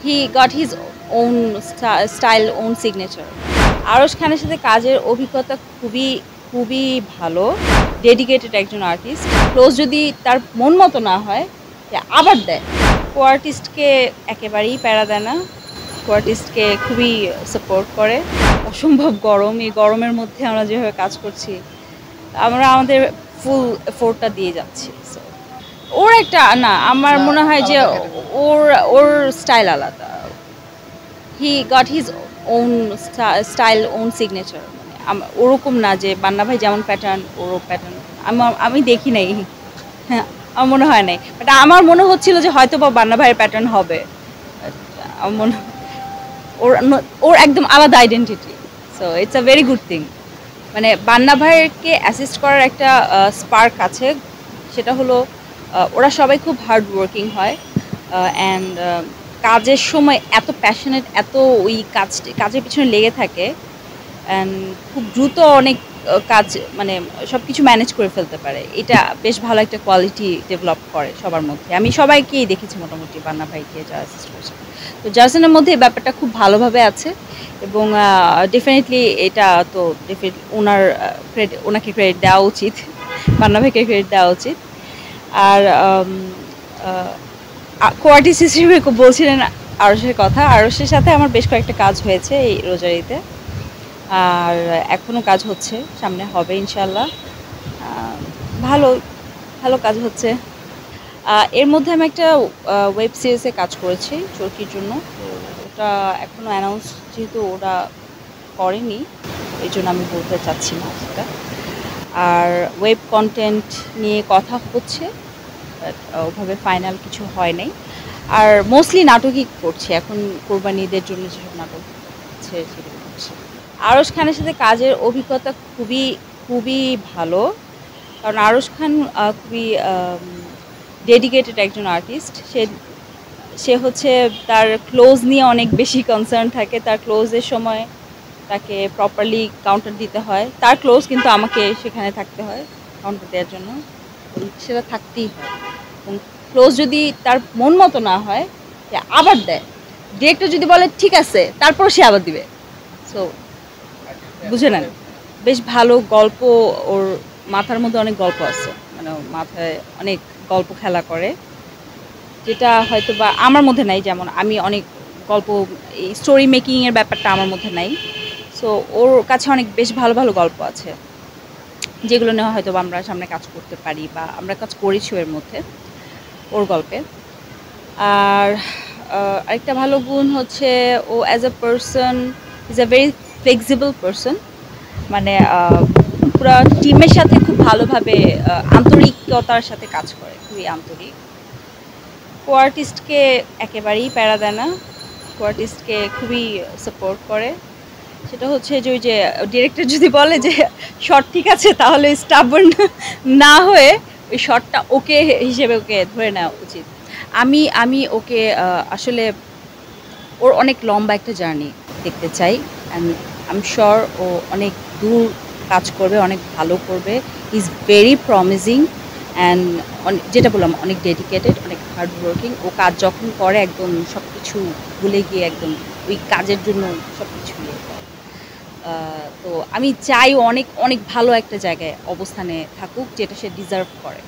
হি got his own style, own signature. Arsh খানের সাথে কাজের অভিজ্ঞতা খুবই খুবই ভালো। ডেডিকেটেড একজন আর্টিস্ট। ক্লোজ যদি তার মন মতো না হয়, সে আবার দেয়। কো আর্টিস্টকে একেবারেই প্যারা দেয় না। কো আর্টিস্টকে খুবই সাপোর্ট করে। অসম্ভব গরম, এই গরমের মধ্যে আমরা যেভাবে কাজ করছি, আমরা আমাদের ফুল এফোর্টটা দিয়ে যাচ্ছি। সো ওর একটা না, আমার মনে হয় যে ওর ওর স্টাইল আলাদা। He got his own style, own signature. মানে ওরকম না যে বান্না ভাই যেমন প্যাটার্ন ওরও প্যাটার্ন। আমি দেখি নাই, হ্যাঁ, আমার মনে হয় নাই, বাট আমার মনে হচ্ছিল যে হয়তো বা বান্না ভাইয়ের প্যাটার্ন হবে। আমার মনে ওর ওর একদম আলাদা identity. So it's a very good thing. মানে বান্না ভাইয়েরকে অ্যাসিস্ট করার একটা স্পার্ক আছে, সেটা হলো ওরা সবাই খুব হার্ড ওয়ার্কিং হয় অ্যান্ড কাজের সময় এত প্যাশনেট, এত ওই কাজের পিছনে লেগে থাকে অ্যান্ড খুব দ্রুত অনেক কাজ, মানে সব কিছু ম্যানেজ করে ফেলতে পারে। এটা বেশ ভালো একটা কোয়ালিটি ডেভেলপ করে সবার মধ্যে। আমি সবাইকেই দেখেছি মোটামুটি বান্না ভাইকে যারা অ্যাসিস্ট করছে। তো জার্সনের মধ্যে এই ব্যাপারটা খুব ভালোভাবে আছে এবং ডেফিনেটলি এটা তো ডেফিনেটলি ওনাকে ক্রেডিট দেওয়া উচিত, বান্না ভাইকে ক্রেডিট দেওয়া উচিত। আর কোয়ার্টিস হিসেবে বলছিলেন আরশের কথা। আরশের সাথে আমার বেশ কয়েকটা কাজ হয়েছে এই রোজারিতে, আর এখনও কাজ হচ্ছে, সামনে হবে ইনশাল্লাহ। ভালো ভালো কাজ হচ্ছে। এর মধ্যে আমি একটা ওয়েব সিরিজে কাজ করেছি চরকির জন্য। তো ওটা এখনও অ্যানাউন্স যেহেতু ওরা করেনি, এই জন্য আমি বলতে চাচ্ছি না সেটা। আর ওয়েব কন্টেন্ট নিয়ে কথা হচ্ছে, বাট ওভাবে ফাইনাল কিছু হয় নাই। আর মোস্টলি নাটকই করছি এখন, কোরবানিদের জন্য যেসব নাটক হচ্ছে সেগুলো করছি। আরশ খানের সাথে কাজের অভিজ্ঞতা খুবই খুবই ভালো, কারণ আরশ খান খুবই ডেডিকেটেড একজন আর্টিস্ট। সে সে হচ্ছে তার ক্লোজ নিয়ে অনেক বেশি কনসার্ন থাকে। তার ক্লোজের সময় তাকে প্রপারলি কাউন্টার দিতে হয়। তার ক্লোজ কিন্তু আমাকে সেখানে থাকতে হয় কাউন্টার দেওয়ার জন্য, সেটা থাকতেই হয়। এবং ক্লোজ যদি তার মন মতো না হয়, সে আবার দেয়। ডিরেক্টর যদি বলে ঠিক আছে, তারপর সে আবার দিবে। সো বুঝে নেন, বেশ ভালো গল্প। ওর মাথার মধ্যে অনেক গল্প আছে, মানে ওর মাথায় অনেক গল্প খেলা করে, যেটা হয়তো বা আমার মধ্যে নাই। যেমন আমি অনেক গল্প, এই স্টোরি মেকিংয়ের ব্যাপারটা আমার মধ্যে নাই। সো ওর কাছে অনেক বেশ ভালো ভালো গল্প আছে, যেগুলো নিয়ে হয়তো আমরা সামনে কাজ করতে পারি বা আমরা কাজ করেছি এর মধ্যে ওর গল্পে। আর আরেকটা ভালো গুণ হচ্ছে ও as a person is a very flexible person. মানে পুরো টিমের সাথে খুব ভালোভাবে আন্তরিকতার সাথে কাজ করে, খুবই আন্তরিক। কো আর্টিস্টকে একেবারেই প্যারা দেয় না। কো আর্টিস্টকে খুবই সাপোর্ট করে। সেটা হচ্ছে যে ওই যে ডিরেক্টর যদি বলে যে শট ঠিক আছে, তাহলে স্টাবর্ন না হয়ে ওই শটটা ওকে হিসেবে ওকে ধরে নেওয়া উচিত। আমি ওকে আসলে ওর অনেক লম্বা একটা জার্নি দেখতে চাই, অ্যান্ড আই এম শিওর ও অনেক দূর কাজ করবে, অনেক ভালো করবে। ইজ ভেরি প্রমিজিং অ্যান্ড যেটা বললাম অনেক ডেডিকেটেড, অনেক হার্ড ওয়ার্কিং। ও কাজ যখন করে একদম সব কিছু ভুলে গিয়ে একদম ওই কাজের জন্য সব কিছু ইয়ে করে। তো আমি চাই ও অনেক অনেক ভালো একটা জায়গায় অবস্থানে থাকুক, যেটা সে ডিজার্ভ করে।